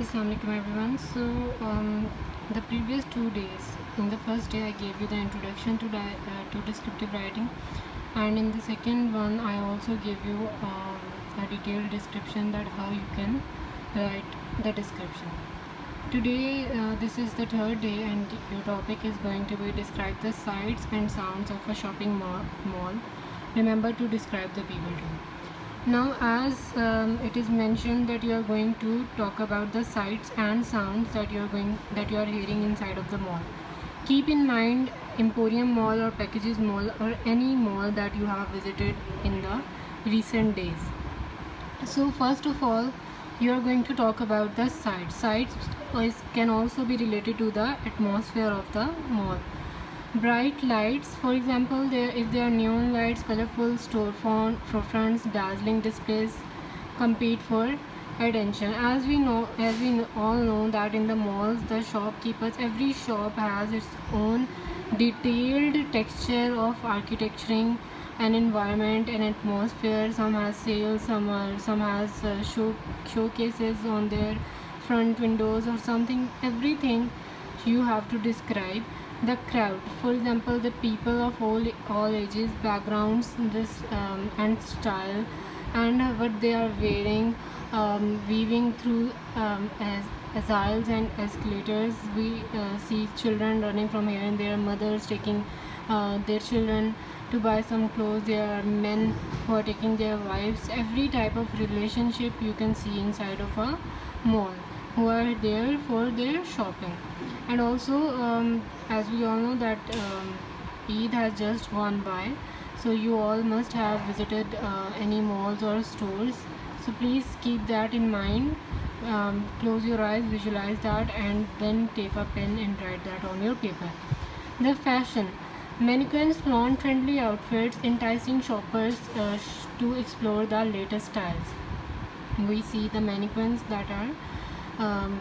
Assalamualaikum everyone. The previous 2 days, in the first day I gave you the introduction to descriptive writing, and in the second one I also gave you a detailed description that how you can write the description. Today, this is the third day, and your topic is going to be describe the sights and sounds of a shopping mall. Remember to describe the people too. Now, as it is mentioned that you are going to talk about the sights and sounds that you are hearing inside of the mall. Keep in mind Emporium Mall or Packages Mall or any mall that you have visited in the recent days. So first of all, you are going to talk about the sights. Can also be related to the atmosphere of the mall. Bright lights, for example, if there are neon lights, colorful storefronts, dazzling displays compete for attention. All know that in the malls, the shopkeepers, every shop has its own detailed texture of architecturing, an environment, an atmosphere. Some has sales, some has showcases on their front windows or something. Everything you have to describe. The crowd, for example, the people of all ages, backgrounds, and style, and what they are wearing, weaving through aisles and escalators. We see children running from here and there, mothers taking their children to buy some clothes. There are men who are taking their wives. Every type of relationship you can see inside of a mall, who are there for their shopping. And also, as we all know that Eid has just gone by, so you all must have visited any malls or stores. So please keep that in mind. Close your eyes, visualize that, and then take a pen and write that on your paper. The fashion. Mannequins flaunt trendy outfits, enticing shoppers to explore the latest styles. We see the mannequins that are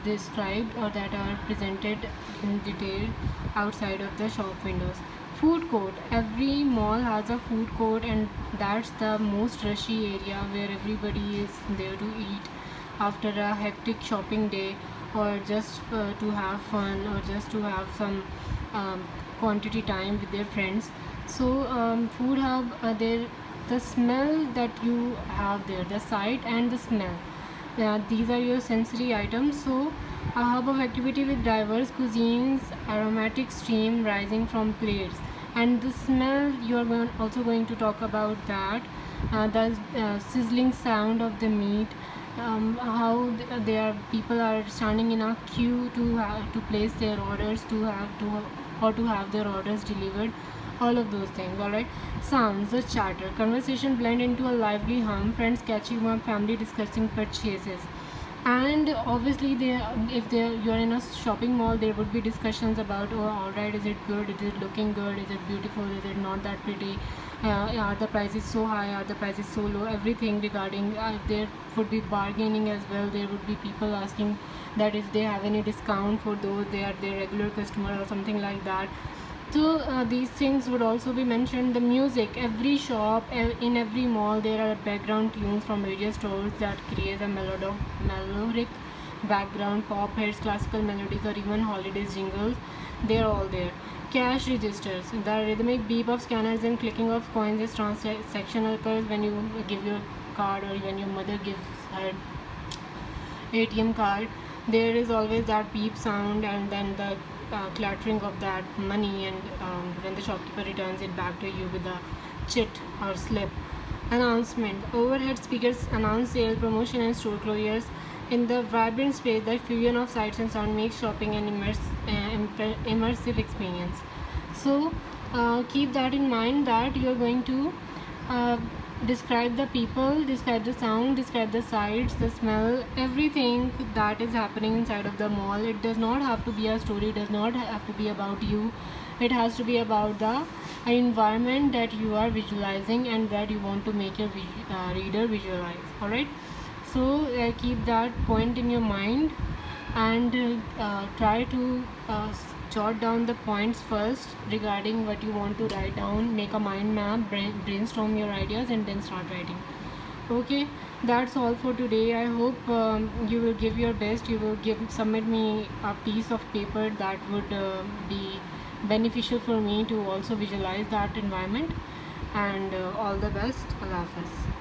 described or that are presented in detail outside of the shop windows. Food court. Every mall has a food court, and that's the most rushy area where everybody is there to eat after a hectic shopping day, or just to have fun, or just to have some quantity time with their friends. So food hub, there, the smell that you have there, the sight and the smell, these are your sensory items. So a hub of activity with diverse cuisines, aromatic steam rising from plates, and the smell, you are also going to talk about that. The sizzling sound of the meat, how there people are standing in a queue to place their orders, to have their orders delivered, all of those things. All right. Sounds, the chatter, conversation blend into a lively hum, friends catching up, family discussing purchases. And obviously, you're in a shopping mall, there would be discussions about, oh, all right, is it good, is it looking good, is it beautiful, is it not that pretty, are the prices so high, are the prices so low, everything regarding. There would be bargaining as well. There would be people asking that if they have any discount for those they are their regular customer or something like that. So these things would also be mentioned. The music, every shop, in every mall, there are background tunes from various stores that create a melodic background. Pop hits, classical melodies, or even holidays jingles, they're all there. Cash registers, the rhythmic beep of scanners and clicking of coins as transaction occurs when you give your card, or when your mother gives her ATM card. There is always that beep sound, and then the clattering of that money, and when the shopkeeper returns it back to you with a chit or slip. Announcement, overhead speakers announce sale, promotion, and store closures. In the vibrant space, the fusion of sights and sound makes shopping an immersive experience. So keep that in mind, that you are going to uh, describe the people, describe the sound, describe the sights, the smell, everything that is happening inside of the mall. It does not have to be a story, it does not have to be about you. It has to be about the environment that you are visualizing and that you want to make your reader visualize. All right. So keep that point in your mind, and try to jot down the points first regarding what you want to write down. Make a mind map, brainstorm your ideas, and then start writing. Okay, that's all for today. I hope you will give your best. You will submit me a piece of paper that would be beneficial for me to also visualize that environment. And all the best. Allah Hafiz.